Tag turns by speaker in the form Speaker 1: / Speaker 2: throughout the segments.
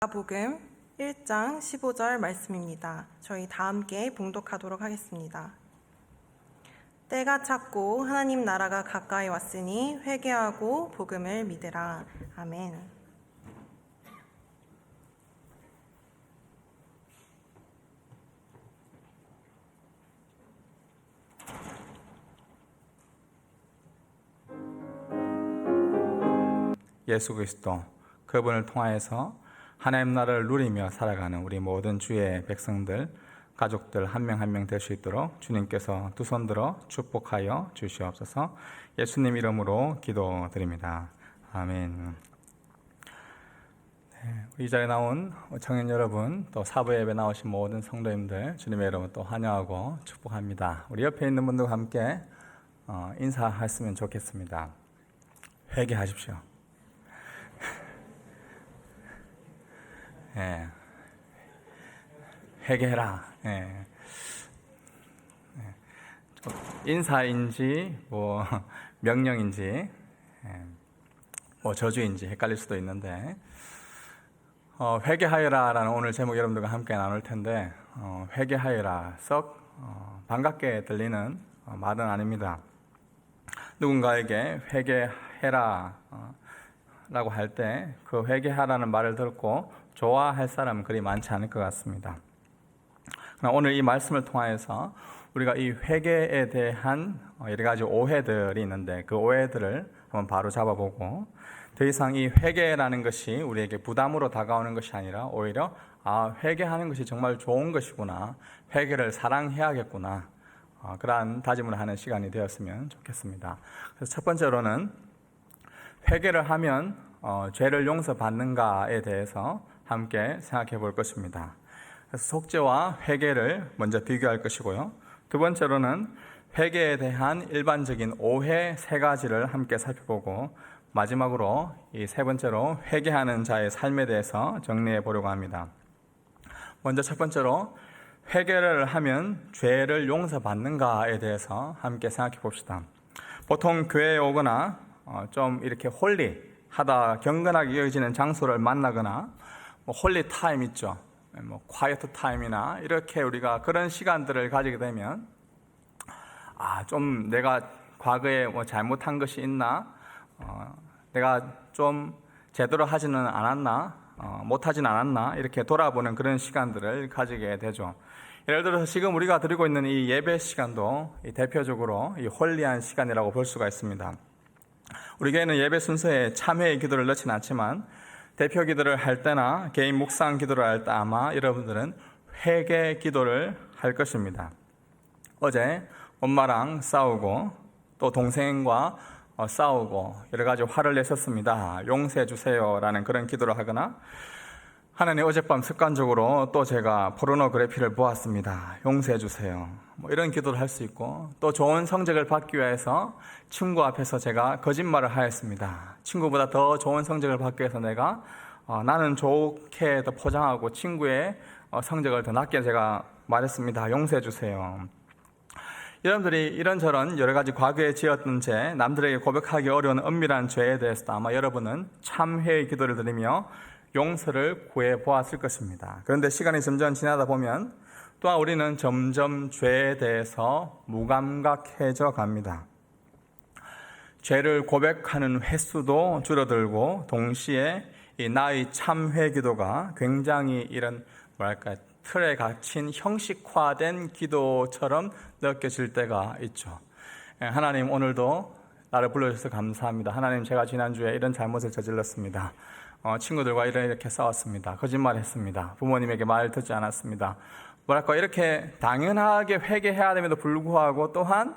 Speaker 1: 마가복음 1장 15절 말씀입니다. 저희 다 함께 봉독하도록 하겠습니다. 때가 찼고 하나님 나라가 가까이 왔으니 회개하고 복음을 믿으라. 아멘.
Speaker 2: 예수 그리스도 그분을 통하여서 하나님 나라를 누리며 살아가는 우리 모든 주의 백성들, 가족들 한 명 한 명 될 수 있도록 주님께서 두 손 들어 축복하여 주시옵소서. 예수님 이름으로 기도드립니다. 아멘. 이 자리에 나온 청년 여러분, 또 사부 예배 나오신 모든 성도님들 주님의 이름으로 또 환영하고 축복합니다. 우리 옆에 있는 분들과 함께 인사했으면 좋겠습니다. 회개하십시오. 회개해라. 인사인지 명령인지 저주인지 헷갈릴 수도 있는데 회개하여라라는 오늘 제목 여러분들과 함께 나눌 텐데 회개하여라 썩 반갑게 들리는 말은 아닙니다. 누군가에게 회개해라 라고 할 때 그 회개하라는 말을 듣고 좋아할 사람은 그리 많지 않을 것 같습니다. 그러나 오늘 이 말씀을 통하여서 우리가 이 회개에 대한 여러 가지 오해들이 있는데 그 오해들을 한번 바로 잡아보고 더 이상 이 회개라는 것이 우리에게 부담으로 다가오는 것이 아니라 오히려 회개하는 것이 정말 좋은 것이구나, 회개를 사랑해야겠구나, 그러한 다짐을 하는 시간이 되었으면 좋겠습니다. 그래서 첫 번째로는 회개를 하면 죄를 용서받는가에 대해서 함께 생각해 볼 것입니다. 그래서 속죄와 회개를 먼저 비교할 것이고요. 두 번째로는 회개에 대한 일반적인 오해 세 가지를 함께 살펴보고 마지막으로 이 세 번째로 회개하는 자의 삶에 대해서 정리해 보려고 합니다. 먼저 첫 번째로 회개를 하면 죄를 용서받는가에 대해서 함께 생각해 봅시다. 보통 교회에 오거나 좀 이렇게 홀리하다 경건하게 여겨지는 장소를 만나거나 홀리 타임 있죠. 콰이어트 타임이나 이렇게 우리가 그런 시간들을 가지게 되면 좀 내가 과거에 잘못한 것이 있나, 내가 좀 제대로 하지는 않았나, 못하진 않았나 이렇게 돌아보는 그런 시간들을 가지게 되죠. 예를 들어서 지금 우리가 드리고 있는 이 예배 시간도 대표적으로 이 홀리한 시간이라고 볼 수가 있습니다. 우리 교회는 예배 순서에 참회의 기도를 넣지는 않지만 대표 기도를 할 때나 개인 묵상 기도를 할 때 아마 여러분들은 회개 기도를 할 것입니다. 어제 엄마랑 싸우고 또 동생과 싸우고 여러 가지 화를 냈었습니다. 용서해 주세요라는 그런 기도를 하거나 하나님 어젯밤 습관적으로 또 제가 포르노그래피를 보았습니다. 용서해 주세요. 이런 기도를 할 수 있고 또 좋은 성적을 받기 위해서 친구 앞에서 제가 거짓말을 하였습니다. 친구보다 더 좋은 성적을 받기 위해서 내가 나는 좋게 더 포장하고 친구의 성적을 더 낮게 제가 말했습니다. 용서해 주세요. 여러분들이 이런저런 여러 가지 과거에 지었던 죄, 남들에게 고백하기 어려운 엄밀한 죄에 대해서도 아마 여러분은 참회의 기도를 드리며 용서를 구해 보았을 것입니다. 그런데 시간이 점점 지나다 보면 또한 우리는 점점 죄에 대해서 무감각해져 갑니다. 죄를 고백하는 횟수도 줄어들고 동시에 이 나의 참회 기도가 굉장히 이런 틀에 갇힌 형식화된 기도처럼 느껴질 때가 있죠. 하나님 오늘도 나를 불러주셔서 감사합니다. 하나님 제가 지난주에 이런 잘못을 저질렀습니다. 친구들과 이렇게 싸웠습니다. 거짓말했습니다. 부모님에게 말 듣지 않았습니다. 이렇게 당연하게 회개해야 됨에도 불구하고 또한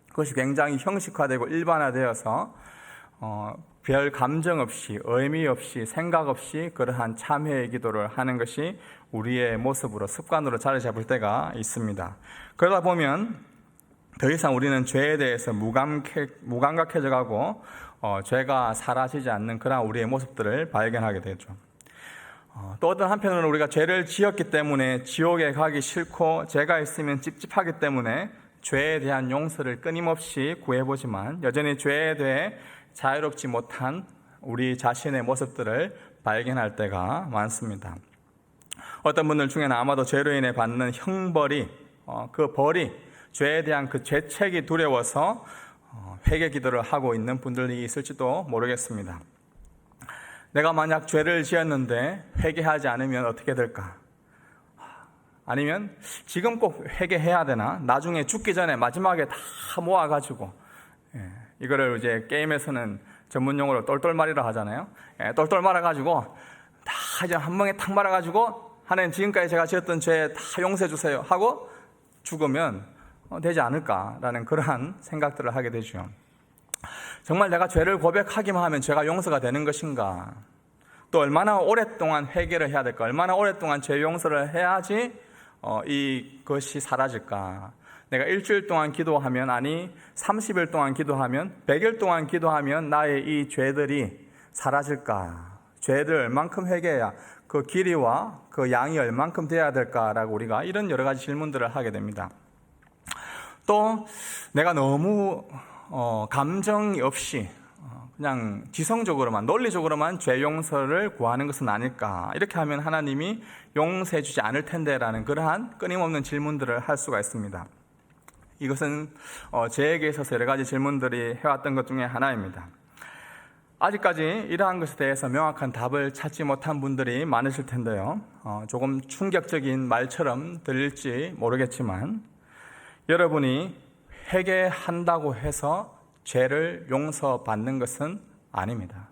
Speaker 2: 그것이 굉장히 형식화되고 일반화되어서 별 감정 없이 의미 없이 생각 없이 그러한 참회의 기도를 하는 것이 우리의 모습으로 습관으로 자리 잡을 때가 있습니다. 그러다 보면 더 이상 우리는 죄에 대해서 무감각해져 가고 죄가 사라지지 않는 그런 우리의 모습들을 발견하게 되죠. 또 어떤 한편으로는 우리가 죄를 지었기 때문에 지옥에 가기 싫고 죄가 있으면 찝찝하기 때문에 죄에 대한 용서를 끊임없이 구해보지만 여전히 죄에 대해 자유롭지 못한 우리 자신의 모습들을 발견할 때가 많습니다. 어떤 분들 중에는 아마도 죄로 인해 받는 형벌이 그 벌이 죄에 대한 그 죄책이 두려워서 회개 기도를 하고 있는 분들이 있을지도 모르겠습니다. 내가 만약 죄를 지었는데 회개하지 않으면 어떻게 될까? 아니면 지금 꼭 회개해야 되나? 나중에 죽기 전에 마지막에 다 모아가지고 이거를 이제 게임에서는 전문용어로 똘똘말이라 하잖아요. 똘똘 말아가지고 다 이제 한 방에 탁 말아가지고 하나님 지금까지 제가 지었던 죄 다 용서해 주세요 하고 죽으면 되지 않을까라는 그러한 생각들을 하게 되죠. 정말 내가 죄를 고백하기만 하면 죄가 용서가 되는 것인가? 또 얼마나 오랫동안 회개를 해야 될까? 얼마나 오랫동안 죄 용서를 해야지 이것이 사라질까? 내가 일주일 동안 기도하면, 아니 30일 동안 기도하면, 100일 동안 기도하면 나의 이 죄들이 사라질까? 죄를 얼만큼 회개해야 그 길이와 그 양이 얼만큼 돼야 될까라고 우리가 이런 여러 가지 질문들을 하게 됩니다. 또 내가 너무 감정이 없이 그냥 지성적으로만, 논리적으로만 죄 용서를 구하는 것은 아닐까? 이렇게 하면 하나님이 용서해 주지 않을 텐데라는 그러한 끊임없는 질문들을 할 수가 있습니다. 이것은 제에게 있어서 여러 가지 질문들이 해왔던 것 중에 하나입니다. 아직까지 이러한 것에 대해서 명확한 답을 찾지 못한 분들이 많으실 텐데요. 조금 충격적인 말처럼 들릴지 모르겠지만 여러분이 회개한다고 해서 죄를 용서받는 것은 아닙니다.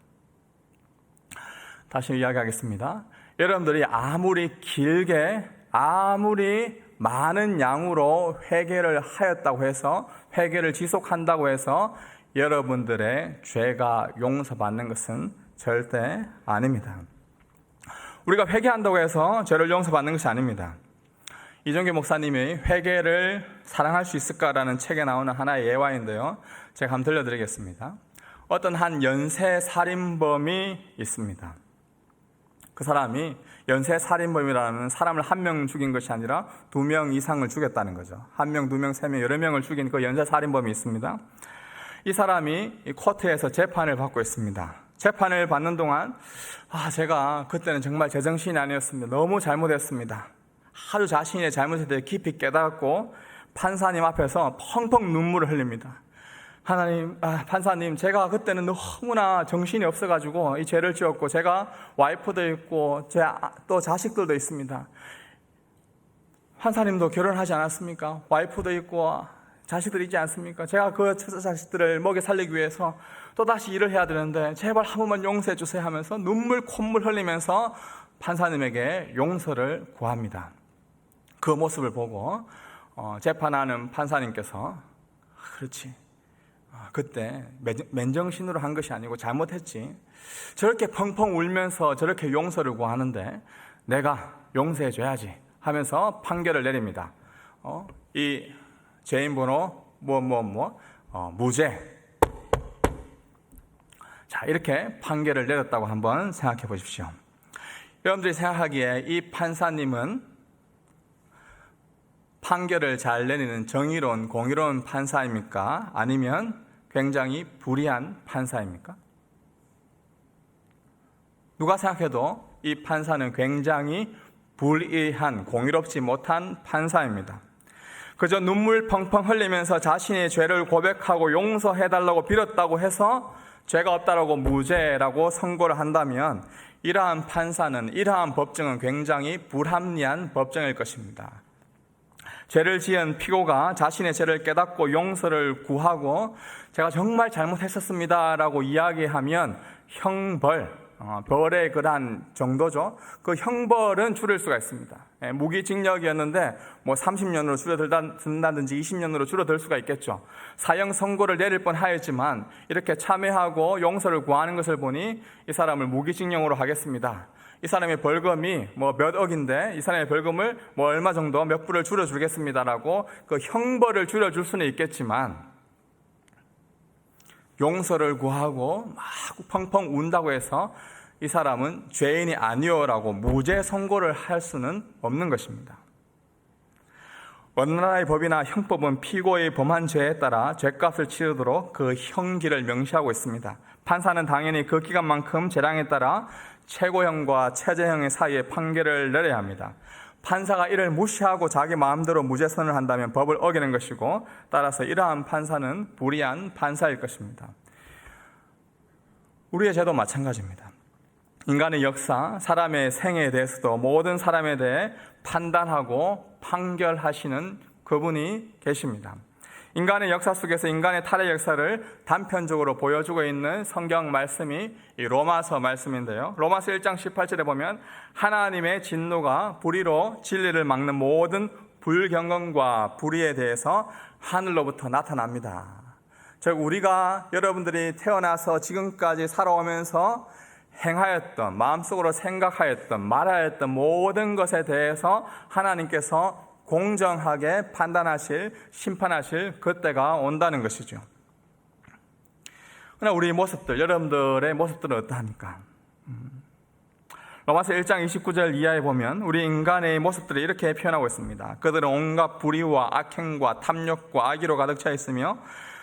Speaker 2: 다시 이야기하겠습니다. 여러분들이 아무리 길게, 아무리 많은 양으로 회개를 하였다고 해서, 회개를 지속한다고 해서 여러분들의 죄가 용서받는 것은 절대 아닙니다. 우리가 회개한다고 해서 죄를 용서받는 것이 아닙니다. 이종규 목사님이 회개를 사랑할 수 있을까라는 책에 나오는 하나의 예화인데요. 제가 한번 들려드리겠습니다. 어떤 한 연쇄살인범이 있습니다. 그 사람이 연쇄살인범이라는 사람을 한 명 죽인 것이 아니라 2명 이상을 죽였다는 거죠. 1명, 2명, 3명, 여러 명을 죽인 그 연쇄살인범이 있습니다. 이 사람이 이 코트에서 재판을 받고 있습니다. 재판을 받는 동안 제가 그때는 정말 제정신이 아니었습니다. 너무 잘못했습니다. 아주 자신의 잘못에 대해 깊이 깨닫고 판사님 앞에서 펑펑 눈물을 흘립니다. 판사님, 제가 그때는 너무나 정신이 없어가지고 이 죄를 지었고, 제가 와이프도 있고 또 자식들도 있습니다. 판사님도 결혼하지 않았습니까? 와이프도 있고 자식들이 있지 않습니까? 제가 그 자식들을 먹여 살리기 위해서 또다시 일을 해야 되는데 제발 한 번만 용서해 주세요 하면서 눈물 콧물 흘리면서 판사님에게 용서를 구합니다. 그 모습을 보고 재판하는 판사님께서 그렇지, 그때 맨정신으로 한 것이 아니고 잘못했지, 저렇게 펑펑 울면서 저렇게 용서를 구하는데 내가 용서해 줘야지 하면서 판결을 내립니다. 이 죄인 번호 무죄. 자, 이렇게 판결을 내렸다고 한번 생각해 보십시오. 여러분들이 생각하기에 이 판사님은 판결을 잘 내리는 정의로운, 공의로운 판사입니까? 아니면 굉장히 불의한 판사입니까? 누가 생각해도 이 판사는 굉장히 불의한, 공의롭지 못한 판사입니다. 그저 눈물 펑펑 흘리면서 자신의 죄를 고백하고 용서해달라고 빌었다고 해서 죄가 없다라고 무죄라고 선고를 한다면 이러한 판사는, 이러한 법정은 굉장히 불합리한 법정일 것입니다. 죄를 지은 피고가 자신의 죄를 깨닫고 용서를 구하고 제가 정말 잘못했었습니다 라고 이야기하면 벌의 그러한 정도죠. 그 형벌은 줄일 수가 있습니다. 무기징역이었는데 30년으로 줄어든다든지 20년으로 줄어들 수가 있겠죠. 사형 선고를 내릴 뻔하였지만 이렇게 참회하고 용서를 구하는 것을 보니 이 사람을 무기징역으로 하겠습니다. 이 사람의 벌금이 몇 억인데 이 사람의 벌금을 얼마 정도 몇 불을 줄여주겠습니다라고 그 형벌을 줄여줄 수는 있겠지만 용서를 구하고 막 펑펑 운다고 해서 이 사람은 죄인이 아니오라고 무죄 선고를 할 수는 없는 것입니다. 어느 나라의 법이나 형법은 피고의 범한 죄에 따라 죄값을 치르도록 그 형기를 명시하고 있습니다. 판사는 당연히 그 기간만큼 재량에 따라 최고형과 최저형의 사이에 판결을 내려야 합니다. 판사가 이를 무시하고 자기 마음대로 무죄 선언을 한다면 법을 어기는 것이고, 따라서 이러한 판사는 불의한 판사일 것입니다. 우리의 죄도 마찬가지입니다. 인간의 역사, 사람의 생애에 대해서도 모든 사람에 대해 판단하고 판결하시는 그분이 계십니다. 인간의 역사 속에서 인간의 탈의 역사를 단편적으로 보여주고 있는 성경 말씀이 이 로마서 말씀인데요. 로마서 1장 18절에 보면 하나님의 진노가 불의로 진리를 막는 모든 불경건과 불의에 대해서 하늘로부터 나타납니다. 즉 우리가 여러분들이 태어나서 지금까지 살아오면서 행하였던, 마음속으로 생각하였던, 말하였던 모든 것에 대해서 하나님께서 공정하게 판단하실, 심판하실 그때가 온다는 것이죠. 그러나 우리 모습들, 여러분들의 모습들은 어떠합니까? 로마서 1장 29절 이하에 보면 우리 인간의 모습들이 이렇게 표현하고 있습니다. 그들은 온갖 불의와 악행과 탐욕과 악의로 가득 차 있으며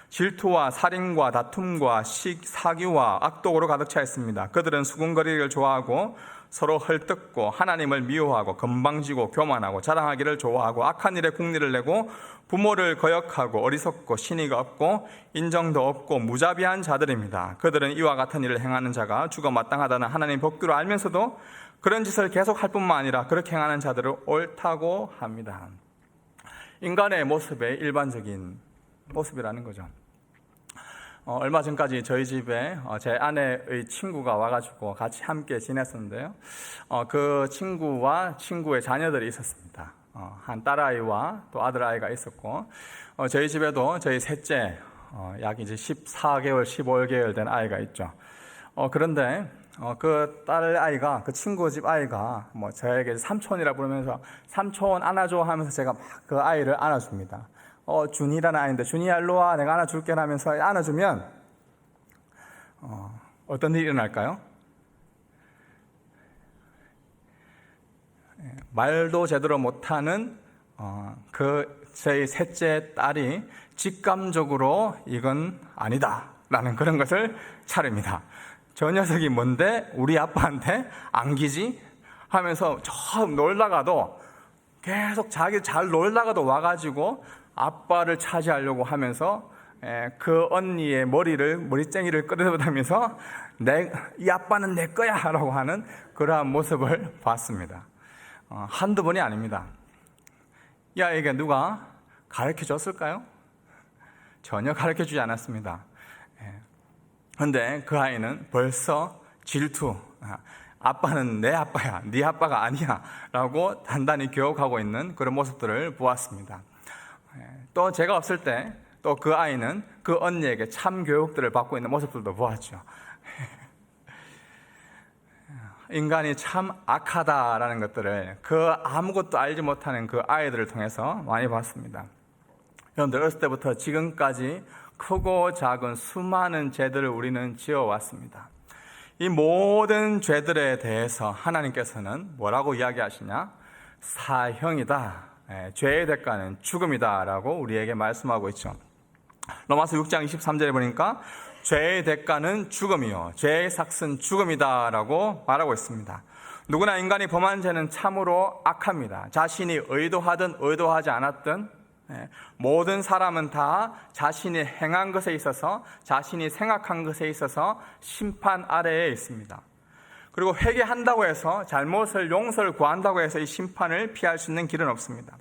Speaker 2: 질투와 살인과 다툼과 사기와 악독으로 가득 차 있습니다. 그들은 수군거리를 좋아하고 서로 헐뜯고 하나님을 미워하고 건방지고 교만하고 자랑하기를 좋아하고 악한 일에 국리를 내고 부모를 거역하고 어리석고 신의가 없고 인정도 없고 무자비한 자들입니다. 그들은 이와 같은 일을 행하는 자가 죽어 마땅하다는 하나님 법규를 알면서도 그런 짓을 계속할 뿐만 아니라 그렇게 행하는 자들을 옳다고 합니다. 인간의 모습의 일반적인 모습이라는 거죠. 얼마 전까지 저희 집에 제 아내의 친구가 와가지고 같이 함께 지냈었는데요. 그 친구와 친구의 자녀들이 있었습니다. 한 딸아이와 또 아들아이가 있었고, 저희 집에도 저희 셋째, 약 이제 14개월, 15개월 된 아이가 있죠. 그런데 그 딸아이가, 그 친구 집 아이가 저에게 삼촌이라 부르면서 삼촌 안아줘 하면서 제가 막 그 아이를 안아줍니다. 준이라는 아이인데, 준이야 일로 와, 내가 안아줄게 하면서 안아주면 어떤 일이 일어날까요? 말도 제대로 못하는 제 셋째 딸이 직감적으로 이건 아니다 라는 그런 것을 차립니다. 저 녀석이 뭔데 우리 아빠한테 안기지? 하면서 저 놀다가도 계속 자기 잘 놀다가도 와가지고 아빠를 차지하려고 하면서 그 언니의 머리쟁이를 끌어다면서 이 아빠는 내 거야 라고 하는 그러한 모습을 봤습니다. 한두 번이 아닙니다. 이 아이에게 누가 가르쳐 줬을까요? 전혀 가르쳐 주지 않았습니다. 그런데 그 아이는 벌써 질투, 아빠는 내 아빠야, 네 아빠가 아니야 라고 단단히 교육하고 있는 그런 모습들을 보았습니다. 또 제가 없을 때 또 그 아이는 그 언니에게 참 교육들을 받고 있는 모습들도 보았죠. 인간이 참 악하다라는 것들을 그 아무것도 알지 못하는 그 아이들을 통해서 많이 봤습니다. 여러분들 어렸을 때부터 지금까지 크고 작은 수많은 죄들을 우리는 지어왔습니다. 이 모든 죄들에 대해서 하나님께서는 뭐라고 이야기하시냐? 사형이다. 죄의 대가는 죽음이다 라고 우리에게 말씀하고 있죠. 로마서 6장 23절에 보니까 죄의 대가는 죽음이요 죄의 삭은 죽음이다 라고 말하고 있습니다. 누구나 인간이 범한 죄는 참으로 악합니다. 자신이 의도하든 의도하지 않았든 모든 사람은 다 자신이 행한 것에 있어서, 자신이 생각한 것에 있어서 심판 아래에 있습니다. 그리고 회개한다고 해서, 잘못을 용서를 구한다고 해서 이 심판을 피할 수 있는 길은 없습니다.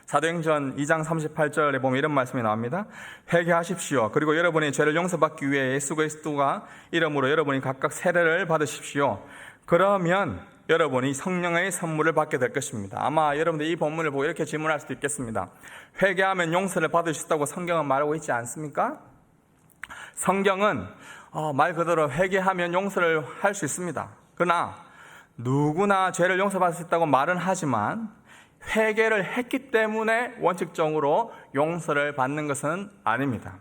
Speaker 2: 사도행전 2장 38절에 보면 이런 말씀이 나옵니다. 회개하십시오. 그리고 여러분이 죄를 용서받기 위해 예수 그리스도가 이름으로 여러분이 각각 세례를 받으십시오. 그러면 여러분이 성령의 선물을 받게 될 것입니다. 아마 여러분들 이 본문을 보고 이렇게 질문할 수도 있겠습니다. 회개하면 용서를 받을 수 있다고 성경은 말하고 있지 않습니까? 성경은 말 그대로 회개하면 용서를 할 수 있습니다. 그러나 누구나 죄를 용서받을 수 있다고 말은 하지만 회개를 했기 때문에 원칙적으로 용서를 받는 것은 아닙니다.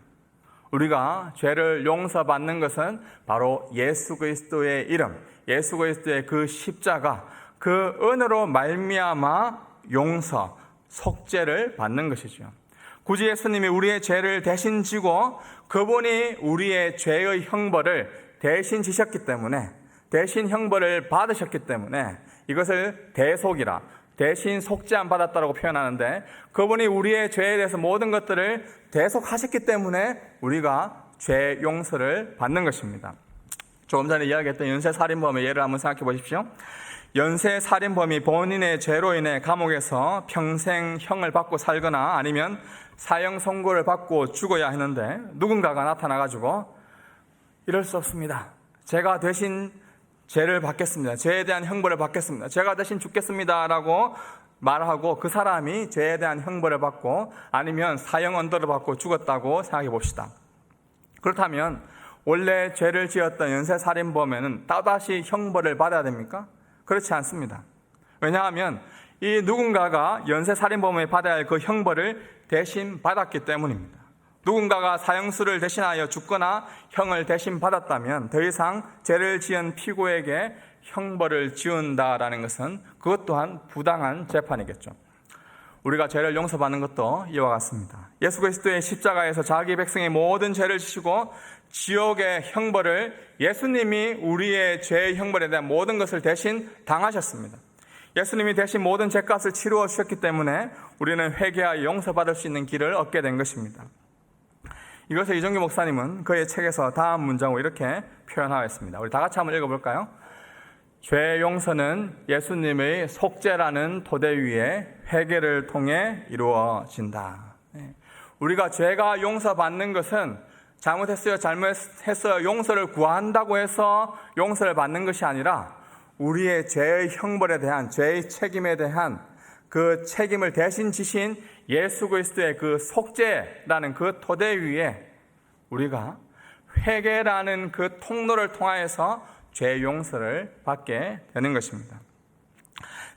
Speaker 2: 우리가 죄를 용서받는 것은 바로 예수 그리스도의 이름, 예수 그리스도의 그 십자가, 그 은혜로 말미암아 용서, 속죄를 받는 것이죠. 굳이 예수님이 우리의 죄를 대신 지고 그분이 우리의 죄의 형벌을 대신 지셨기 때문에, 대신 형벌을 받으셨기 때문에 이것을 대속이라, 대신 속죄함 받았다라고 표현하는데, 그분이 우리의 죄에 대해서 모든 것들을 대속하셨기 때문에 우리가 죄 용서를 받는 것입니다. 조금 전에 이야기했던 연쇄살인범의 예를 한번 생각해 보십시오. 연쇄살인범이 본인의 죄로 인해 감옥에서 평생 형을 받고 살거나 아니면 사형 선고를 받고 죽어야 했는데, 누군가가 나타나가지고 이럴 수 없습니다, 제가 대신 죄를 받겠습니다, 죄에 대한 형벌을 받겠습니다, 제가 대신 죽겠습니다 라고 말하고 그 사람이 죄에 대한 형벌을 받고 아니면 사형 언도를 받고 죽었다고 생각해 봅시다. 그렇다면 원래 죄를 지었던 연쇄살인범에는 또다시 형벌을 받아야 됩니까? 그렇지 않습니다. 왜냐하면 이 누군가가 연쇄살인범에 받아야 할 그 형벌을 대신 받았기 때문입니다. 누군가가 사형수를 대신하여 죽거나 형을 대신 받았다면 더 이상 죄를 지은 피고에게 형벌을 지운다라는 것은 그것 또한 부당한 재판이겠죠. 우리가 죄를 용서받는 것도 이와 같습니다. 예수 그리스도의 십자가에서 자기 백성의 모든 죄를 지시고 지옥의 형벌을, 예수님이 우리의 죄의 형벌에 대한 모든 것을 대신 당하셨습니다. 예수님이 대신 모든 죄값을 치루어 주셨기 때문에 우리는 회개하여 용서받을 수 있는 길을 얻게 된 것입니다. 이것을 이정규 목사님은 그의 책에서 다음 문장으로 이렇게 표현하였습니다. 우리 다 같이 한번 읽어볼까요? 죄 용서는 예수님의 속죄라는 토대 위에 회개를 통해 이루어진다. 우리가 죄가 용서받는 것은 잘못했어요, 용서를 구한다고 해서 용서를 받는 것이 아니라 우리의 죄의 형벌에 대한, 죄의 책임에 대한 그 책임을 대신 지신 예수 그리스도의 그 속죄라는 그 토대 위에 우리가 회개라는 그 통로를 통하여서 죄 용서를 받게 되는 것입니다.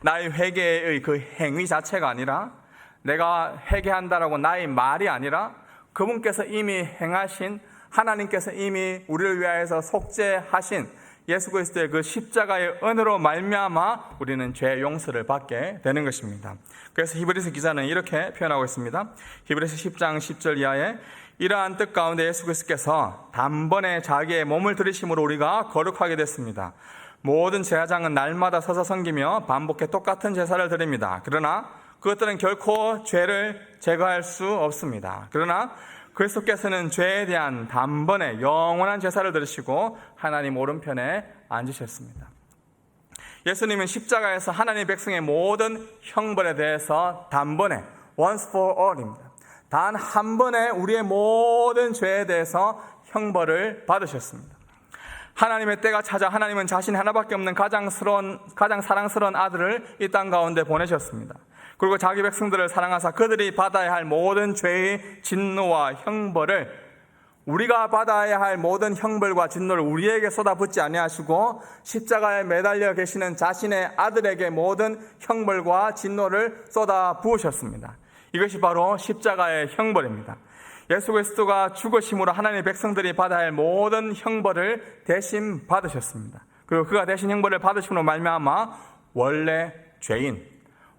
Speaker 2: 나의 회개의 그 행위 자체가 아니라, 내가 회개한다라고 나의 말이 아니라 그분께서 이미 행하신, 하나님께서 이미 우리를 위하여서 속죄하신 예수 그리스도의 그 십자가의 은혜로 말미암아 우리는 죄 용서를 받게 되는 것입니다. 그래서 히브리서 기자는 이렇게 표현하고 있습니다. 히브리서 10장 10절 이하에 이러한 뜻 가운데 예수 그리스도께서 단번에 자기의 몸을 들이심으로 우리가 거룩하게 됐습니다. 모든 제사장은 날마다 서서 섬기며 반복해 똑같은 제사를 드립니다. 그러나 그것들은 결코 죄를 제거할 수 없습니다. 그러나 그리스도께서는 죄에 대한 단번에 영원한 제사를 드리시고 하나님 오른편에 앉으셨습니다. 예수님은 십자가에서 하나님 백성의 모든 형벌에 대해서 단번에, once for all입니다. 단 한 번에 우리의 모든 죄에 대해서 형벌을 받으셨습니다. 하나님의 때가 찾아 하나님은 자신 하나밖에 없는 가장 사랑스러운 아들을 이 땅 가운데 보내셨습니다. 그리고 자기 백성들을 사랑하사 그들이 받아야 할 모든 죄의 진노와 형벌을, 우리가 받아야 할 모든 형벌과 진노를 우리에게 쏟아붓지 아니하시고 십자가에 매달려 계시는 자신의 아들에게 모든 형벌과 진노를 쏟아부으셨습니다. 이것이 바로 십자가의 형벌입니다. 예수 그리스도가 죽으심으로 하나님의 백성들이 받아야 할 모든 형벌을 대신 받으셨습니다. 그리고 그가 대신 형벌을 받으심으로 말미암아 원래 죄인,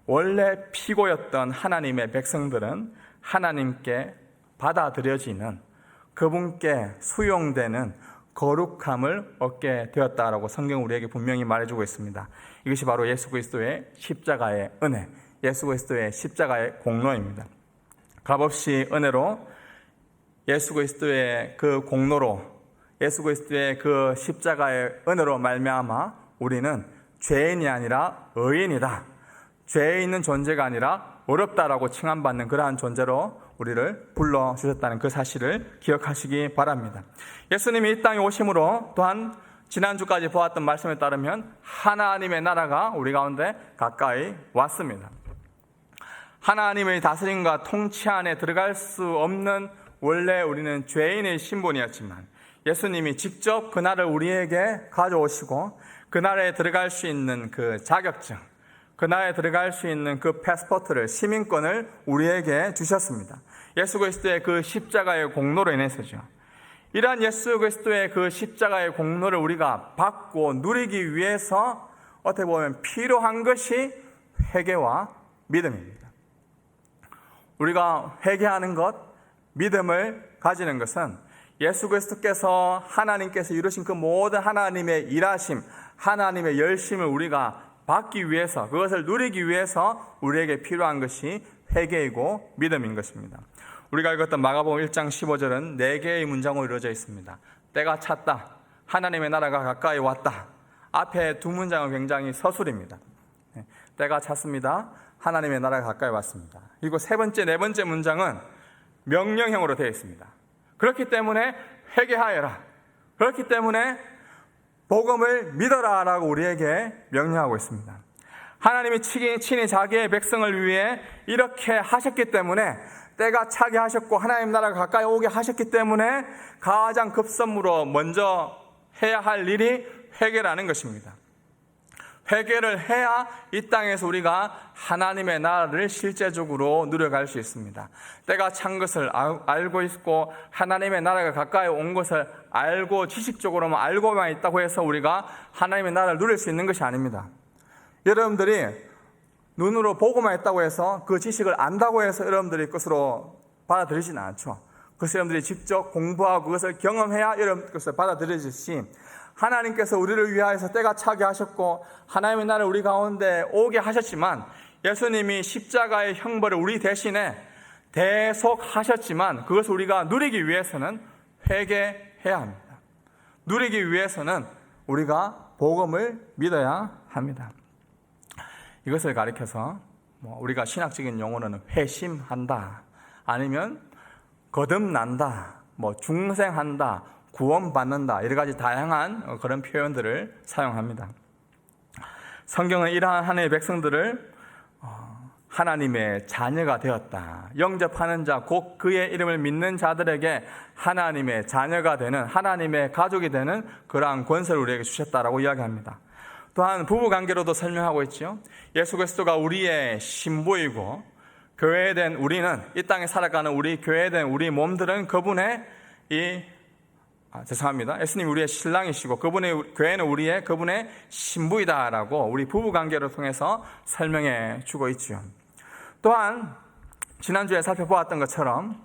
Speaker 2: 원래 피고였던 하나님의 백성들은 하나님께 받아들여지는, 그분께 수용되는 거룩함을 얻게 되었다라고 성경은 우리에게 분명히 말해주고 있습니다. 이것이 바로 예수 그리스도의 십자가의 은혜, 예수 그리스도의 십자가의 공로입니다. 값없이 은혜로 예수 그리스도의 그 공로로, 예수 그리스도의 그 십자가의 은혜로 말미암아 우리는 죄인이 아니라 의인이다, 죄에 있는 존재가 아니라 어렵다라고 칭함받는 그러한 존재로 우리를 불러주셨다는 그 사실을 기억하시기 바랍니다. 예수님이 이 땅에 오심으로 또한 지난주까지 보았던 말씀에 따르면 하나님의 나라가 우리 가운데 가까이 왔습니다. 하나님의 다스림과 통치 안에 들어갈 수 없는, 원래 우리는 죄인의 신분이었지만 예수님이 직접 그 날을 우리에게 가져오시고 그 날에 들어갈 수 있는 그 자격증, 그 날에 들어갈 수 있는 그 패스포트를, 시민권을 우리에게 주셨습니다. 예수 그리스도의 그 십자가의 공로로 인해서죠. 이러한 예수 그리스도의 그 십자가의 공로를 우리가 받고 누리기 위해서 어떻게 보면 필요한 것이 회개와 믿음입니다. 우리가 회개하는 것, 믿음을 가지는 것은 예수 그리스도께서 하나님께서 이루신 그 모든 하나님의 일하심, 하나님의 열심을 우리가 받기 위해서, 그것을 누리기 위해서 우리에게 필요한 것이 회개이고 믿음인 것입니다. 우리가 읽었던 마가복음 1장 15절은 4개의 문장으로 이루어져 있습니다. 때가 찼다, 하나님의 나라가 가까이 왔다. 앞에 두 문장은 굉장히 서술입니다. 때가 찼습니다, 하나님의 나라가 가까이 왔습니다. 그리고 세 번째, 네 번째 문장은 명령형으로 되어 있습니다. 그렇기 때문에 회개하여라, 그렇기 때문에 복음을 믿어라 라고 우리에게 명령하고 있습니다. 하나님이 친히 자기의 백성을 위해 이렇게 하셨기 때문에, 때가 차게 하셨고 하나님 나라가 가까이 오게 하셨기 때문에 가장 급선무로 먼저 해야 할 일이 회개라는 것입니다. 회개를 해야 이 땅에서 우리가 하나님의 나라를 실제적으로 누려갈 수 있습니다. 때가 찬 것을 알고 있고 하나님의 나라가 가까이 온 것을 알고 지식적으로만 알고만 있다고 해서 우리가 하나님의 나라를 누릴 수 있는 것이 아닙니다. 여러분들이 눈으로 보고만 있다고 해서 그 지식을 안다고 해서 여러분들이 것으로 받아들이지는 않죠. 그래서 여러분들이 직접 공부하고 그것을 경험해야 여러분 것을 받아들이듯이, 하나님께서 우리를 위하여서 때가 차게 하셨고 하나님의 나라를 우리 가운데 오게 하셨지만, 예수님이 십자가의 형벌을 우리 대신에 대속하셨지만, 그것을 우리가 누리기 위해서는 회개해야 합니다. 누리기 위해서는 우리가 복음을 믿어야 합니다. 이것을 가리켜서 우리가 신학적인 용어로는 회심한다, 아니면 거듭난다, 중생한다, 구원받는다, 여러 가지 다양한 그런 표현들을 사용합니다. 성경은 이러한 하나님의 백성들을 하나님의 자녀가 되었다, 영접하는 자, 곧 그의 이름을 믿는 자들에게 하나님의 자녀가 되는, 하나님의 가족이 되는 그러한 권세를 우리에게 주셨다라고 이야기합니다. 또한 부부관계로도 설명하고 있죠. 예수 그리스도가 우리의 신부이고, 교회된 우리는, 이 땅에 살아가는 우리 교회된 우리 몸들은 그분의 예수님이 우리의 신랑이시고 교회는 그분의 신부이다라고 우리 부부관계를 통해서 설명해 주고 있죠. 또한 지난주에 살펴보았던 것처럼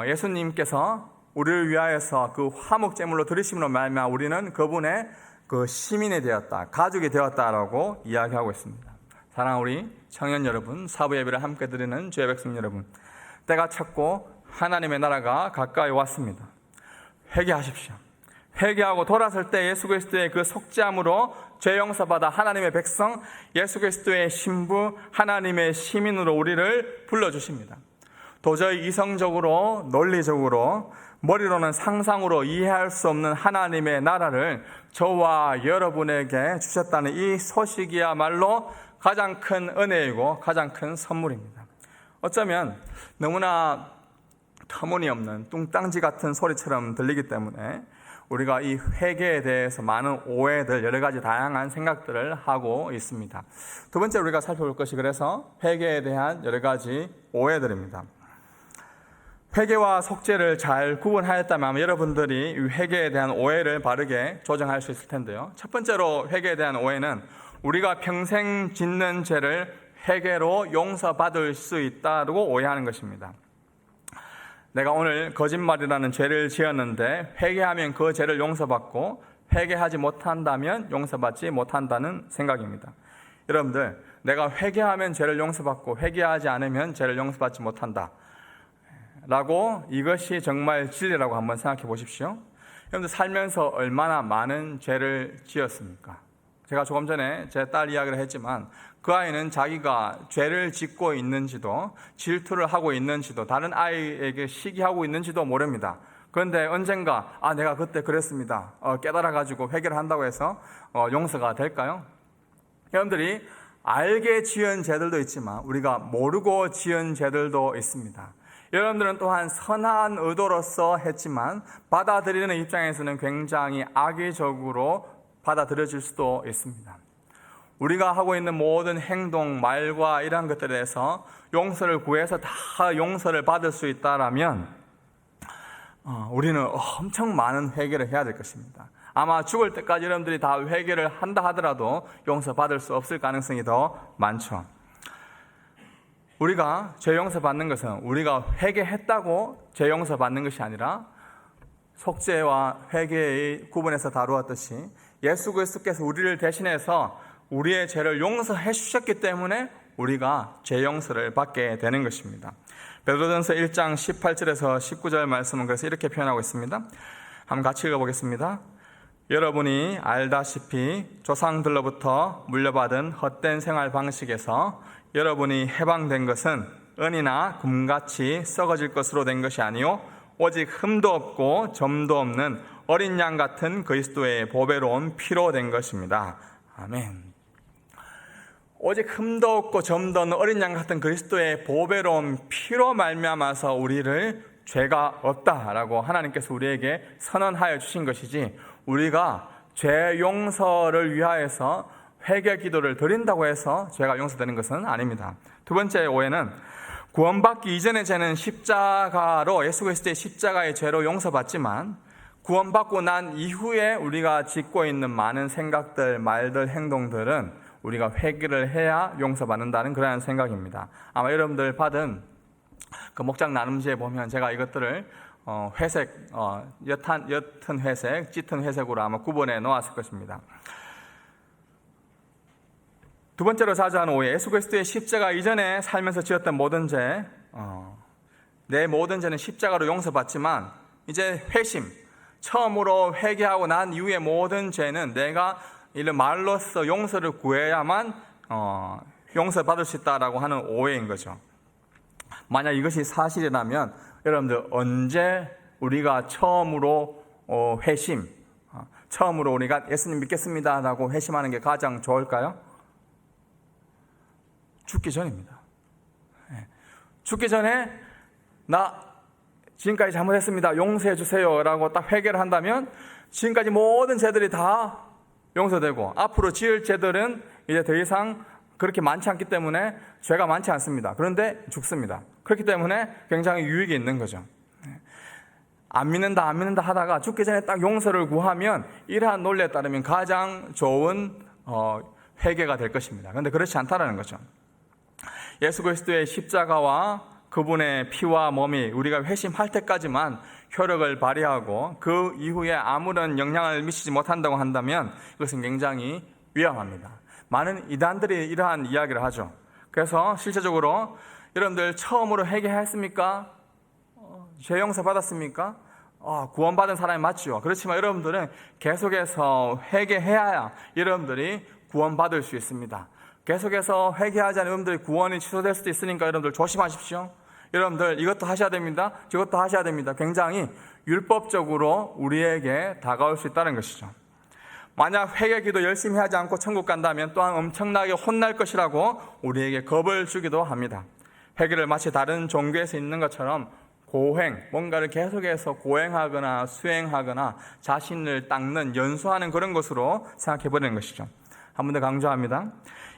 Speaker 2: 예수님께서 우리를 위하여서 그 화목제물로 드리심으로 말미암아 우리는 그분의 그 시민이 되었다, 가족이 되었다라고 이야기하고 있습니다. 사랑하는 우리 청년 여러분, 사부 예배를 함께 드리는 주의 백성 여러분, 때가 찼고 하나님의 나라가 가까이 왔습니다. 회개하십시오. 회개하고 돌아설 때 예수 그리스도의 그 속죄함으로 죄 용서받아 하나님의 백성, 예수 그리스도의 신부, 하나님의 시민으로 우리를 불러주십니다. 도저히 이성적으로, 논리적으로, 머리로는 상상으로 이해할 수 없는 하나님의 나라를 저와 여러분에게 주셨다는 이 소식이야말로 가장 큰 은혜이고 가장 큰 선물입니다. 어쩌면 너무나 터무니없는 뚱땅지 같은 소리처럼 들리기 때문에 우리가 이 회개에 대해서 많은 오해들, 여러 가지 다양한 생각들을 하고 있습니다. 두 번째 우리가 살펴볼 것이 그래서 회개에 대한 여러 가지 오해들입니다. 회개와 속죄를 잘 구분하였다면 여러분들이 이 회개에 대한 오해를 바르게 조정할 수 있을 텐데요. 첫 번째로 회개에 대한 오해는 우리가 평생 짓는 죄를 회개로 용서받을 수 있다고 오해하는 것입니다. 내가 오늘 거짓말이라는 죄를 지었는데 회개하면 그 죄를 용서받고 회개하지 못한다면 용서받지 못한다는 생각입니다. 여러분들, 내가 회개하면 죄를 용서받고 회개하지 않으면 죄를 용서받지 못한다 라고, 이것이 정말 진리라고 한번 생각해 보십시오. 여러분들 살면서 얼마나 많은 죄를 지었습니까? 제가 조금 전에 제 딸 이야기를 했지만 그 아이는 자기가 죄를 짓고 있는지도, 질투를 하고 있는지도, 다른 아이에게 시기하고 있는지도 모릅니다. 그런데 언젠가 내가 그때 그랬습니다, 깨달아가지고 회개를 한다고 해서 용서가 될까요? 여러분들이 알게 지은 죄들도 있지만 우리가 모르고 지은 죄들도 있습니다. 여러분들은 또한 선한 의도로서 했지만 받아들이는 입장에서는 굉장히 악의적으로 받아들여질 수도 있습니다. 우리가 하고 있는 모든 행동, 말과 이러한 것들에 대해서 용서를 구해서 다 용서를 받을 수 있다라면 우리는 엄청 많은 회개를 해야 될 것입니다. 아마 죽을 때까지 여러분들이 다 회개를 한다 하더라도 용서받을 수 없을 가능성이 더 많죠. 우리가 죄 용서받는 것은 우리가 회개했다고 죄 용서받는 것이 아니라 속죄와 회개의 구분해서 다루었듯이 예수 그리스도께서 우리를 대신해서 우리의 죄를 용서해 주셨기 때문에 우리가 죄 용서를 받게 되는 것입니다. 베드로전서 1장 18절에서 19절 말씀은 그래서 이렇게 표현하고 있습니다. 한번 같이 읽어보겠습니다. 여러분이 알다시피 조상들로부터 물려받은 헛된 생활 방식에서 여러분이 해방된 것은 은이나 금같이 썩어질 것으로 된 것이 아니요 오직 흠도 없고 점도 없는 어린 양 같은 그리스도의 보배로운 피로 된 것입니다. 아멘. 오직 흠도 없고 점도 없는 어린 양 같은 그리스도의 보배로운 피로 말미암아서 우리를 죄가 없다라고 하나님께서 우리에게 선언하여 주신 것이지, 우리가 죄 용서를 위하여서 회개 기도를 드린다고 해서 죄가 용서되는 것은 아닙니다. 두 번째 오해는 구원받기 이전의 죄는 십자가로, 예수 그리스도의 십자가의 죄로 용서받지만 구원받고 난 이후에 우리가 짓고 있는 많은 생각들, 말들, 행동들은 우리가 회개를 해야 용서받는다는 그러한 생각입니다. 아마 여러분들 받은 그 목장 나눔지에 보면 제가 이것들을 회색, 옅은 회색, 짙은 회색으로 아마 구분해 놓았을 것입니다. 두 번째로 자주 하는 오해, 예수 그리스도의 십자가 이전에 살면서 지었던 모든 죄, 내 모든 죄는 십자가로 용서받지만 이제 회심, 처음으로 회개하고 난 이후의 모든 죄는 내가 이런 말로써 용서를 구해야만 용서받을 수 있다라고 하는 오해인 거죠. 만약 이것이 사실이라면 여러분들 언제 우리가 처음으로 회심, 처음으로 우리가 예수님 믿겠습니다라고 회심하는 게 가장 좋을까요? 죽기 전입니다. 죽기 전에 나 지금까지 잘못했습니다, 용서해 주세요 라고 딱 회개를 한다면 지금까지 모든 죄들이 다 용서되고 앞으로 지을 죄들은 이제 더 이상 그렇게 많지 않기 때문에 죄가 많지 않습니다. 그런데 죽습니다. 그렇기 때문에 굉장히 유익이 있는 거죠. 안 믿는다 하다가 죽기 전에 딱 용서를 구하면 이러한 논리에 따르면 가장 좋은 회개가 될 것입니다. 그런데 그렇지 않다라는 거죠. 예수 그리스도의 십자가와 그분의 피와 몸이 우리가 회심할 때까지만 효력을 발휘하고 그 이후에 아무런 영향을 미치지 못한다고 한다면 이것은 굉장히 위험합니다. 많은 이단들이 이러한 이야기를 하죠. 그래서 실제적으로 여러분들 처음으로 회개했습니까? 죄 용서 받았습니까? 구원받은 사람이 맞죠. 그렇지만 여러분들은 계속해서 회개해야 여러분들이 구원받을 수 있습니다. 계속해서 회개하지 않으면 여러분들이 구원이 취소될 수도 있으니까 여러분들 조심하십시오. 여러분들 이것도 하셔야 됩니다. 저것도 하셔야 됩니다. 굉장히 율법적으로 우리에게 다가올 수 있다는 것이죠. 만약 회개기도 열심히 하지 않고 천국 간다면 또한 엄청나게 혼날 것이라고 우리에게 겁을 주기도 합니다. 회개를 마치 다른 종교에서 있는 것처럼 고행, 뭔가를 계속해서 고행하거나 수행하거나 자신을 닦는, 연수하는 그런 것으로 생각해버리는 것이죠. 한 번 더 강조합니다.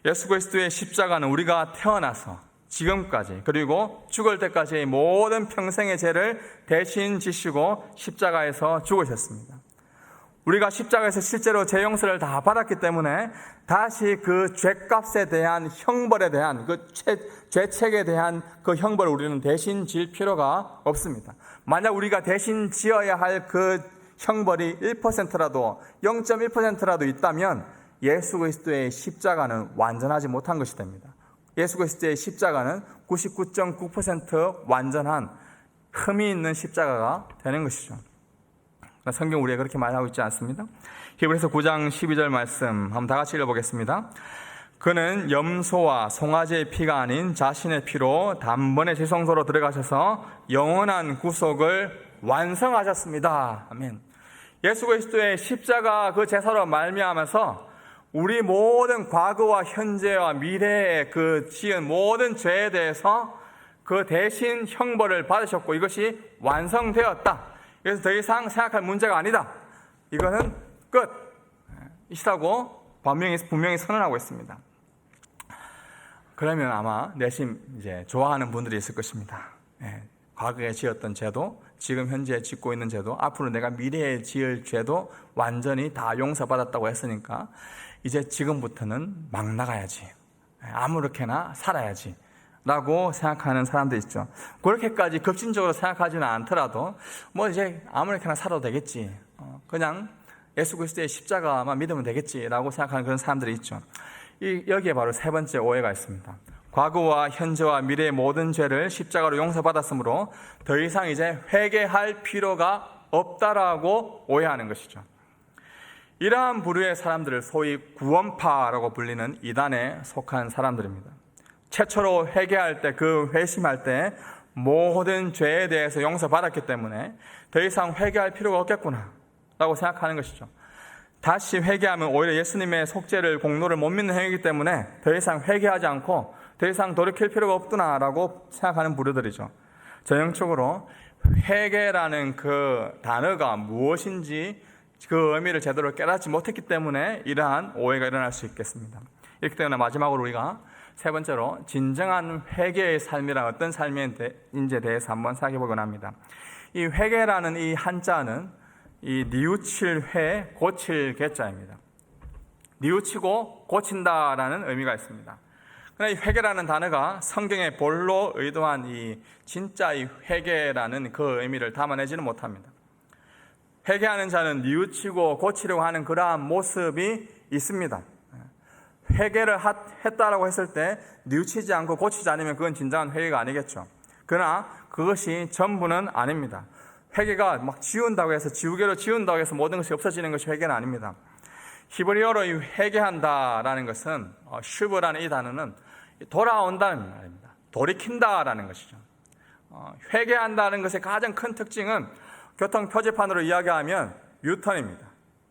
Speaker 2: 예수 그리스도의 십자가는 우리가 태어나서 지금까지 그리고 죽을 때까지의 모든 평생의 죄를 대신 지시고 십자가에서 죽으셨습니다. 우리가 십자가에서 실제로 죄 용서를 다 받았기 때문에 다시 그 죄값에 대한 형벌에 대한 그 죄책에 대한 그 형벌을 우리는 대신 질 필요가 없습니다. 만약 우리가 대신 지어야 할 그 형벌이 1%라도 0.1%라도 있다면 예수 그리스도의 십자가는 완전하지 못한 것이 됩니다. 예수 그리스도의 십자가는 99.9% 완전한 흠이 있는 십자가가 되는 것이죠. 성경 우리가 그렇게 말하고 있지 않습니다? 히브리서 9장 12절 말씀 한번 다 같이 읽어보겠습니다. 그는 염소와 송아지의 피가 아닌 자신의 피로 단번에 지성소로 들어가셔서 영원한 구속을 완성하셨습니다. 아멘. 예수 그리스도의 십자가 그 제사로 말미암아서 우리 모든 과거와 현재와 미래에 그 지은 모든 죄에 대해서 그 대신 형벌을 받으셨고 이것이 완성되었다. 그래서 더 이상 생각할 문제가 아니다. 이거는 끝이라고 분명히 선언하고 있습니다. 그러면 아마 내심 이제 좋아하는 분들이 있을 것입니다. 과거에 지었던 죄도, 지금 현재 짓고 있는 죄도, 앞으로 내가 미래에 지을 죄도 완전히 다 용서받았다고 했으니까 이제 지금부터는 막 나가야지, 아무렇게나 살아야지, 라고 생각하는 사람도 있죠. 그렇게까지 급진적으로 생각하지는 않더라도 뭐 이제 아무렇게나 살아도 되겠지, 그냥 예수 그리스도의 십자가만 믿으면 되겠지라고 생각하는 그런 사람들이 있죠. 여기에 바로 세 번째 오해가 있습니다. 과거와 현재와 미래의 모든 죄를 십자가로 용서받았으므로 더 이상 이제 회개할 필요가 없다라고 오해하는 것이죠. 이러한 부류의 사람들을 소위 구원파라고 불리는 이단에 속한 사람들입니다. 최초로 회개할 때, 그 회심할 때 모든 죄에 대해서 용서받았기 때문에 더 이상 회개할 필요가 없겠구나 라고 생각하는 것이죠. 다시 회개하면 오히려 예수님의 속죄를, 공로를 못 믿는 행위이기 때문에 더 이상 회개하지 않고 더 이상 돌이킬 필요가 없구나 라고 생각하는 부류들이죠. 전형적으로 회개라는 그 단어가 무엇인지 그 의미를 제대로 깨닫지 못했기 때문에 이러한 오해가 일어날 수 있겠습니다. 이렇기 때문에 마지막으로 우리가 세 번째로 진정한 회개의 삶이란 어떤 삶인지에 대해서 한번 생각해 보곤 합니다. 이 회개라는 이 한자는 이 뉘우칠 회, 고칠 개자입니다. 뉘우치고 고친다라는 의미가 있습니다. 그러나 이 회개라는 단어가 성경의 본로 의도한 이 진짜 이 회개라는 그 의미를 담아내지는 못합니다. 회개하는 자는 뉘우치고 고치려고 하는 그러한 모습이 있습니다. 회개를 했다라고 했을 때 뉘우치지 않고 고치지 않으면 그건 진정한 회개가 아니겠죠. 그러나 그것이 전부는 아닙니다. 회개가 막 지운다고 해서, 지우개로 지운다고 해서 모든 것이 없어지는 것이 회개는 아닙니다. 히브리어로 이 회개한다라는 것은 슈브라는 이 단어는 돌아온다는 말입니다. 돌이킨다라는 것이죠. 회개한다는 것의 가장 큰 특징은 교통 표지판으로 이야기하면 유턴입니다.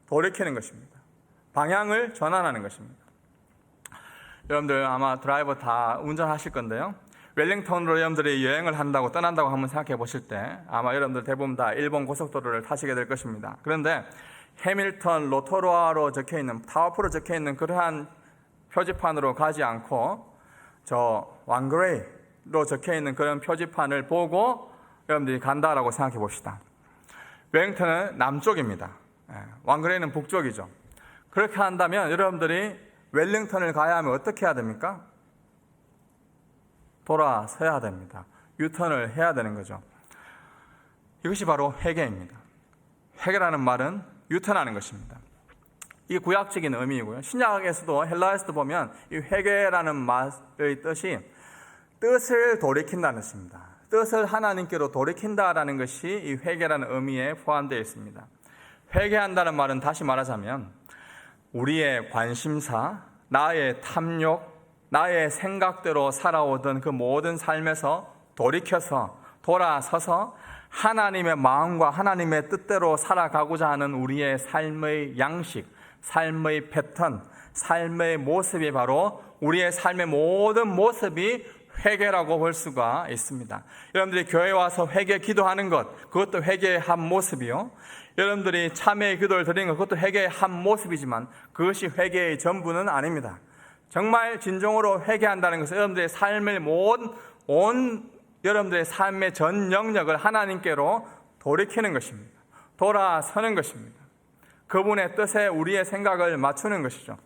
Speaker 2: 돌이키는 것입니다. 방향을 전환하는 것입니다. 여러분들 아마 드라이버 다 운전하실 건데요. 웰링턴으로 여러분들이 여행을 한다고 떠난다고 한번 생각해 보실 때 아마 여러분들 대부분 다 일본 고속도로를 타시게 될 것입니다. 그런데 해밀턴, 로토루아로 적혀있는, 타워프로 적혀있는 그러한 표지판으로 가지 않고 저 왕그레이로 적혀있는 그런 표지판을 보고 여러분들이 간다라고 생각해 봅시다. 웰링턴은 남쪽입니다. 왕그레이는 북쪽이죠. 그렇게 한다면 여러분들이 웰링턴을 가야 하면 어떻게 해야 됩니까? 돌아서야 됩니다. 유턴을 해야 되는 거죠. 이것이 바로 회개입니다. 회개라는 말은 유턴하는 것입니다. 이 구약적인 의미이고요. 신약에서도, 헬라에서도 보면 이 회개라는 말의 뜻이 뜻을 돌이킨다는 뜻입니다. 뜻을 하나님께로 돌이킨다라는 것이 이 회개라는 의미에 포함되어 있습니다. 회개한다는 말은 다시 말하자면 우리의 관심사, 나의 탐욕, 나의 생각대로 살아오던 그 모든 삶에서 돌이켜서 돌아서서 하나님의 마음과 하나님의 뜻대로 살아가고자 하는 우리의 삶의 양식, 삶의 패턴, 삶의 모습이 바로 우리의 삶의 모든 모습이 회개라고 볼 수가 있습니다. 여러분들이 교회에 와서 회개 기도하는 것, 그것도 회개의 한 모습이요. 여러분들이 참회의 기도를 드리는 것, 그것도 회개의 한 모습이지만 그것이 회개의 전부는 아닙니다. 정말 진정으로 회개한다는 것은 여러분들의 삶을 여러분들의 삶의 전 영역을 하나님께로 돌이키는 것입니다. 돌아서는 것입니다. 그분의 뜻에 우리의 생각을 맞추는 것이죠.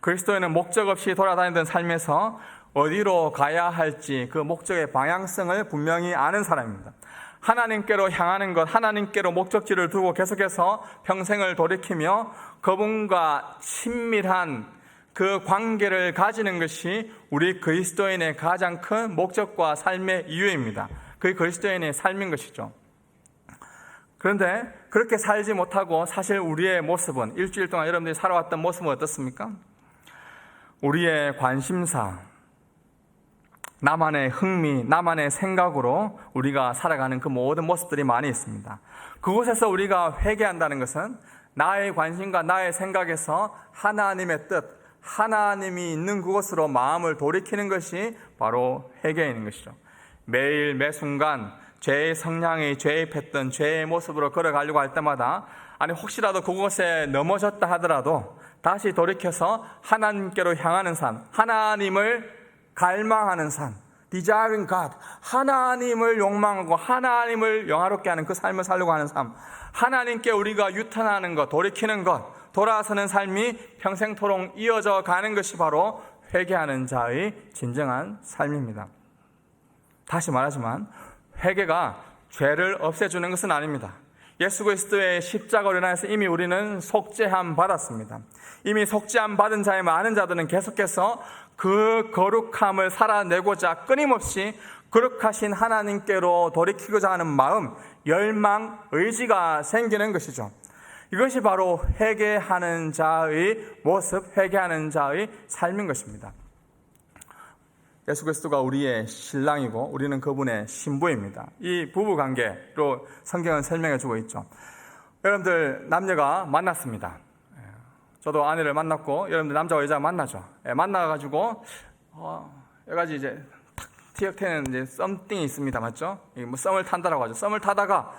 Speaker 2: 그리스도인은 목적 없이 돌아다니던 삶에서 어디로 가야 할지 그 목적의 방향성을 분명히 아는 사람입니다. 하나님께로 향하는 것, 하나님께로 목적지를 두고 계속해서 평생을 돌이키며 그분과 친밀한 그 관계를 가지는 것이 우리 그리스도인의 가장 큰 목적과 삶의 이유입니다. 그게 그리스도인의 삶인 것이죠. 그런데 그렇게 살지 못하고 사실 우리의 모습은, 일주일 동안 여러분들이 살아왔던 모습은 어떻습니까? 우리의 관심사, 나만의 흥미, 나만의 생각으로 우리가 살아가는 그 모든 모습들이 많이 있습니다. 그곳에서 우리가 회개한다는 것은 나의 관심과 나의 생각에서 하나님의 뜻, 하나님이 있는 그곳으로 마음을 돌이키는 것이 바로 회개인 것이죠. 매일 매순간 죄의 성향이 죄입했던 죄의 모습으로 걸어가려고 할 때마다 혹시라도 그곳에 넘어졌다 하더라도 다시 돌이켜서 하나님께로 향하는 삶, 하나님을 갈망하는 삶, desiring God, 하나님을 욕망하고 하나님을 영화롭게 하는 그 삶을 살려고 하는 삶, 하나님께 우리가 유턴하는 것, 돌이키는 것, 돌아서는 삶이 평생토록 이어져 가는 것이 바로 회개하는 자의 진정한 삶입니다. 다시 말하지만 회개가 죄를 없애주는 것은 아닙니다. 예수 그리스도의 십자가로 인하여서 이미 우리는 속죄함 받았습니다. 이미 속죄함 받은 자의 많은 자들은 계속해서 그 거룩함을 살아내고자 끊임없이 거룩하신 하나님께로 돌이키고자 하는 마음, 열망, 의지가 생기는 것이죠. 이것이 바로 회개하는 자의 모습, 회개하는 자의 삶인 것입니다. 예수 그리스도가 우리의 신랑이고 우리는 그분의 신부입니다. 이 부부 관계로 성경은 설명해 주고 있죠. 여러분들 남녀가 만났습니다. 저도 아내를 만났고 여러분들 남자와 여자 만나죠. 만나가지고 여러 가지 이제 티역 트는 이제 썸띵이 있습니다, 맞죠? 뭐 썸을 탄다라고 하죠. 썸을 타다가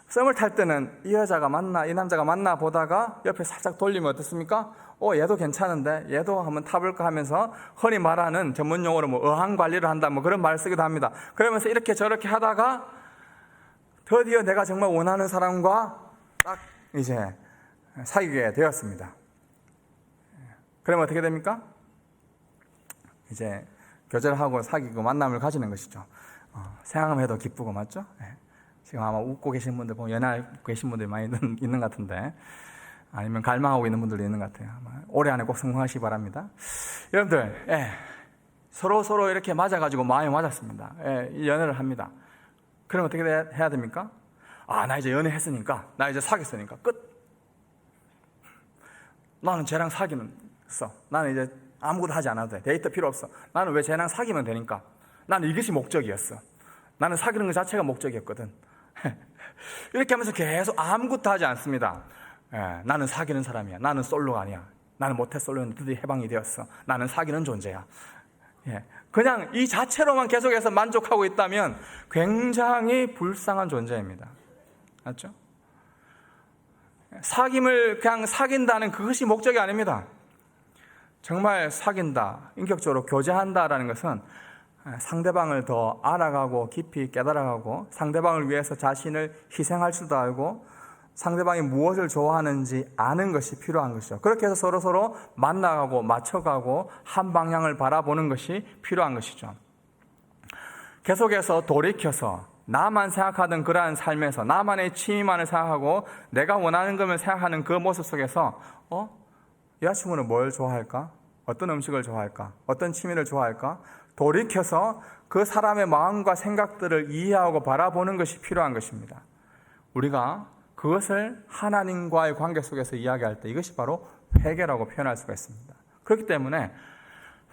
Speaker 2: 썸을 탈 때는 이 여자가 맞나 이 남자가 맞나 보다가 옆에 살짝 돌리면 어떻습니까? 얘도 괜찮은데 얘도 한번 타볼까 하면서 흔히 말하는 전문 용어로 뭐 어항 관리를 한다 뭐 그런 말을 쓰기도 합니다. 그러면서 이렇게 저렇게 하다가 드디어 내가 정말 원하는 사람과 딱 이제 사귀게 되었습니다. 그러면 어떻게 됩니까? 이제 교제를 하고 사귀고 만남을 가지는 것이죠. 생각만 해도 기쁘고, 맞죠? 지금 아마 웃고 계신 분들 보면 연애하고 계신 분들이 많이 있는 것 같은데, 아니면 갈망하고 있는 분들도 있는 것 같아요. 아마 올해 안에 꼭 성공하시기 바랍니다. 여러분들, 서로 이렇게 맞아가지고 마음이 맞았습니다. 이 연애를 합니다. 그럼 어떻게 해야 됩니까? 나 이제 연애했으니까, 나 이제 사귀었으니까 끝. 나는 쟤랑 사귀는 써. 나는 이제 아무것도 하지 않아도 돼. 데이트 필요 없어. 나는 왜 쟤랑 사귀면 되니까. 나는 이것이 목적이었어. 나는 사귀는 것 자체가 목적이었거든. 이렇게 하면서 계속 아무것도 하지 않습니다. 나는 사귀는 사람이야. 나는 솔로가 아니야. 나는 모태솔로는 드디어 해방이 되었어. 나는 사귀는 존재야. 그냥 이 자체로만 계속해서 만족하고 있다면 굉장히 불쌍한 존재입니다. 맞죠? 사귐을 그냥 사귄다는 그것이 목적이 아닙니다. 정말 사귄다, 인격적으로 교제한다라는 것은 상대방을 더 알아가고 깊이 깨달아가고 상대방을 위해서 자신을 희생할 줄도 알고 상대방이 무엇을 좋아하는지 아는 것이 필요한 것이죠. 그렇게 해서 서로 만나가고 맞춰가고 한 방향을 바라보는 것이 필요한 것이죠. 계속해서 돌이켜서 나만 생각하던 그러한 삶에서 나만의 취미만을 생각하고 내가 원하는 것을 생각하는 그 모습 속에서 여자친구는 뭘 좋아할까? 어떤 음식을 좋아할까? 어떤 취미를 좋아할까? 돌이켜서 그 사람의 마음과 생각들을 이해하고 바라보는 것이 필요한 것입니다. 우리가 그것을 하나님과의 관계 속에서 이야기할 때 이것이 바로 회개라고 표현할 수가 있습니다. 그렇기 때문에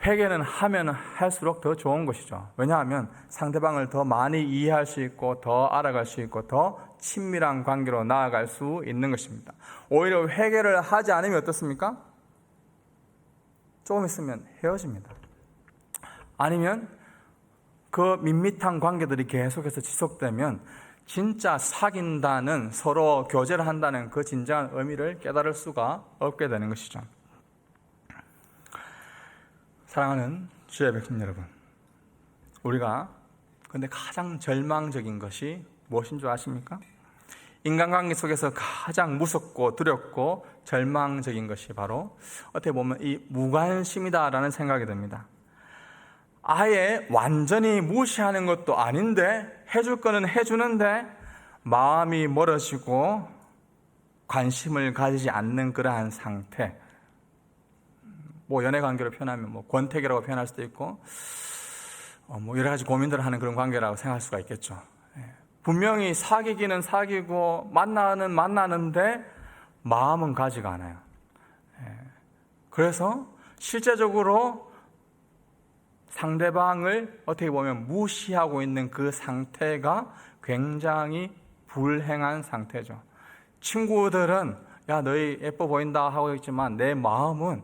Speaker 2: 회개는 하면 할수록 더 좋은 것이죠. 왜냐하면 상대방을 더 많이 이해할 수 있고 더 알아갈 수 있고 더 친밀한 관계로 나아갈 수 있는 것입니다. 오히려 회개를 하지 않으면 어떻습니까? 조금 있으면 헤어집니다. 아니면 그 밋밋한 관계들이 계속해서 지속되면 진짜 사귄다는, 서로 교제를 한다는 그 진정한 의미를 깨달을 수가 없게 되는 것이죠. 사랑하는 주의 백성 여러분, 우리가 근데 가장 절망적인 것이 무엇인 줄 아십니까? 인간관계 속에서 가장 무섭고 두렵고 절망적인 것이 바로 어떻게 보면 이 무관심이다라는 생각이 듭니다. 아예 완전히 무시하는 것도 아닌데 해줄 거는 해주는데 마음이 멀어지고 관심을 가지지 않는 그러한 상태. 뭐 연애관계로 표현하면 뭐 권태기라고 표현할 수도 있고 뭐 여러 가지 고민들을 하는 그런 관계라고 생각할 수가 있겠죠. 분명히 사귀기는 사귀고 만나는데 마음은 가지가 않아요. 그래서 실제적으로 상대방을 어떻게 보면 무시하고 있는 그 상태가 굉장히 불행한 상태죠. 친구들은 야 너희 예뻐 보인다 하고 있지만 내 마음은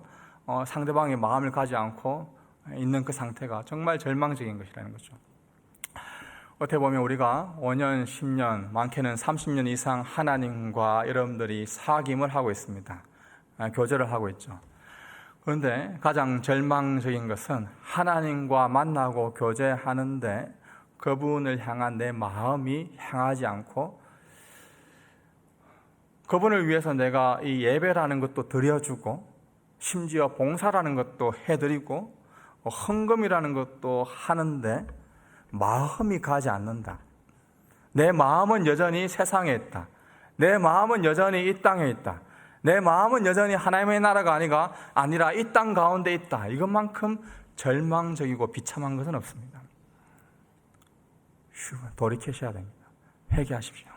Speaker 2: 상대방의 마음을 가지 않고 있는 그 상태가 정말 절망적인 것이라는 거죠. 어떻게 보면 우리가 5년, 10년, 많게는 30년 이상 하나님과 여러분들이 사귐을 하고 있습니다. 교제를 하고 있죠. 그런데 가장 절망적인 것은 하나님과 만나고 교제하는데 그분을 향한 내 마음이 향하지 않고 그분을 위해서 내가 이 예배라는 것도 드려주고 심지어 봉사라는 것도 해드리고 헌금이라는 것도 하는데 마음이 가지 않는다. 내 마음은 여전히 세상에 있다. 내 마음은 여전히 이 땅에 있다. 내 마음은 여전히 하나님의 나라가 아니라 이 땅 가운데 있다. 이것만큼 절망적이고 비참한 것은 없습니다. 돌이키셔야 됩니다. 회개하십시오.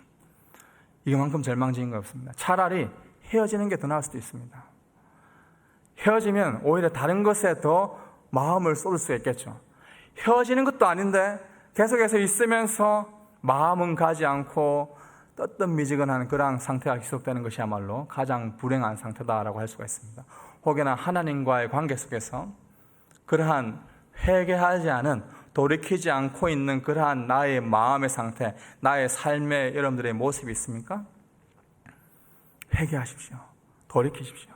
Speaker 2: 이것만큼 절망적인 거 없습니다. 차라리 헤어지는 게 더 나을 수도 있습니다. 헤어지면 오히려 다른 것에 더 마음을 쏟을 수 있겠죠. 헤어지는 것도 아닌데 계속해서 있으면서 마음은 가지 않고 떳떳미지근한 그러한 상태가 지속되는 것이야말로 가장 불행한 상태다라고 할 수가 있습니다. 혹여나 하나님과의 관계 속에서 그러한 회개하지 않은, 돌이키지 않고 있는 그러한 나의 마음의 상태, 나의 삶의 여러분들의 모습이 있습니까? 회개하십시오. 돌이키십시오.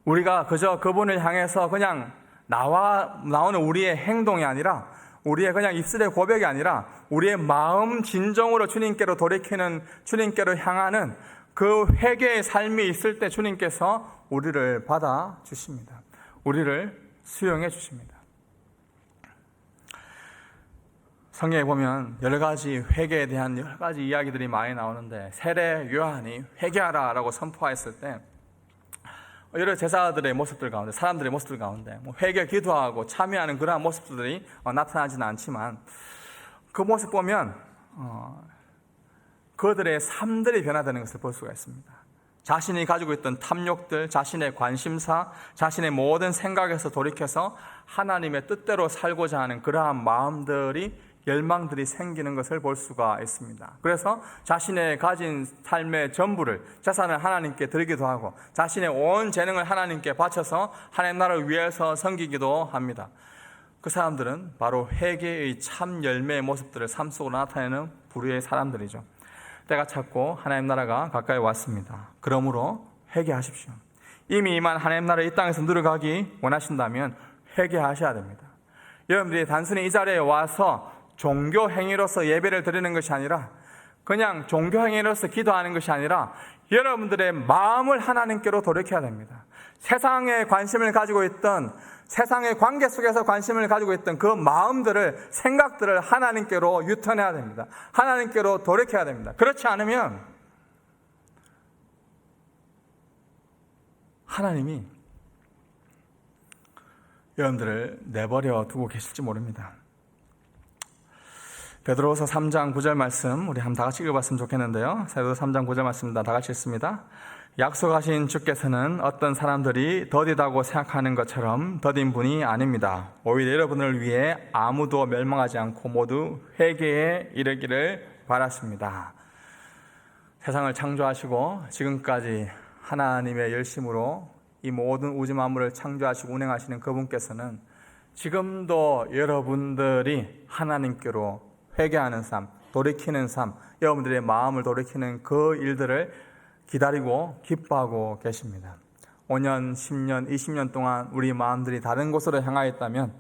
Speaker 2: 우리가 그저 그분을 향해서 그냥 나오는 우리의 행동이 아니라, 우리의 그냥 입술의 고백이 아니라 우리의 마음 진정으로 주님께로 돌이키는, 주님께로 향하는 그 회개의 삶이 있을 때 주님께서 우리를 받아주십니다. 우리를 수용해 주십니다. 성경에 보면 여러 가지 회개에 대한 여러 가지 이야기들이 많이 나오는데, 세례 요한이 회개하라 라고 선포했을 때 여러 제자들의 모습들 가운데, 사람들의 모습들 가운데 회개 기도하고 참여하는 그러한 모습들이 나타나지는 않지만, 그 모습 보면 그들의 삶들이 변화되는 것을 볼 수가 있습니다. 자신이 가지고 있던 탐욕들, 자신의 관심사, 자신의 모든 생각에서 돌이켜서 하나님의 뜻대로 살고자 하는 그러한 마음들이, 열망들이 생기는 것을 볼 수가 있습니다. 그래서 자신의 가진 삶의 전부를, 재산을 하나님께 드리기도 하고 자신의 온 재능을 하나님께 바쳐서 하나님 나라를 위해서 섬기기도 합니다. 그 사람들은 바로 회개의 참 열매의 모습들을 삶 속으로 나타내는 부류의 사람들이죠. 때가 찼고 하나님 나라가 가까이 왔습니다. 그러므로 회개하십시오. 이미 임한 하나님 나라 이 땅에서 누려가기 원하신다면 회개하셔야 됩니다. 여러분들이 단순히 이 자리에 와서 종교 행위로서 예배를 드리는 것이 아니라, 그냥 종교 행위로서 기도하는 것이 아니라 여러분들의 마음을 하나님께로 돌이켜야 됩니다. 세상에 관심을 가지고 있던, 세상의 관계 속에서 관심을 가지고 있던 그 마음들을, 생각들을 하나님께로 유턴해야 됩니다. 하나님께로 돌이켜야 됩니다. 그렇지 않으면 하나님이 여러분들을 내버려 두고 계실지 모릅니다. 베드로후서 3장 9절 말씀 우리 한번 다 같이 읽어봤으면 좋겠는데요. 베드로후서 3장 9절 말씀 다 같이 읽습니다. 약속하신 주께서는 어떤 사람들이 더디다고 생각하는 것처럼 더딘 분이 아닙니다. 오히려 여러분을 위해 아무도 멸망하지 않고 모두 회개에 이르기를 바라십니다. 세상을 창조하시고 지금까지 하나님의 열심으로 이 모든 우주 만물을 창조하시고 운행하시는 그분께서는 지금도 여러분들이 하나님께로 회개하는 삶, 돌이키는 삶, 여러분들의 마음을 돌이키는 그 일들을 기다리고 기뻐하고 계십니다. 5년, 10년, 20년 동안 우리 마음들이 다른 곳으로 향하였다면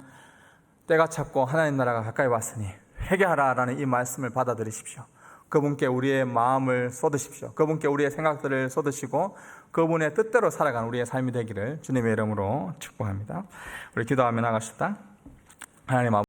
Speaker 2: 때가 찼고 하나님 나라가 가까이 왔으니 회개하라라는 이 말씀을 받아들이십시오. 그분께 우리의 마음을 쏟으십시오. 그분께 우리의 생각들을 쏟으시고 그분의 뜻대로 살아가는 우리의 삶이 되기를 주님의 이름으로 축복합니다. 우리 기도하며 나가십시다. 하나님 아버지,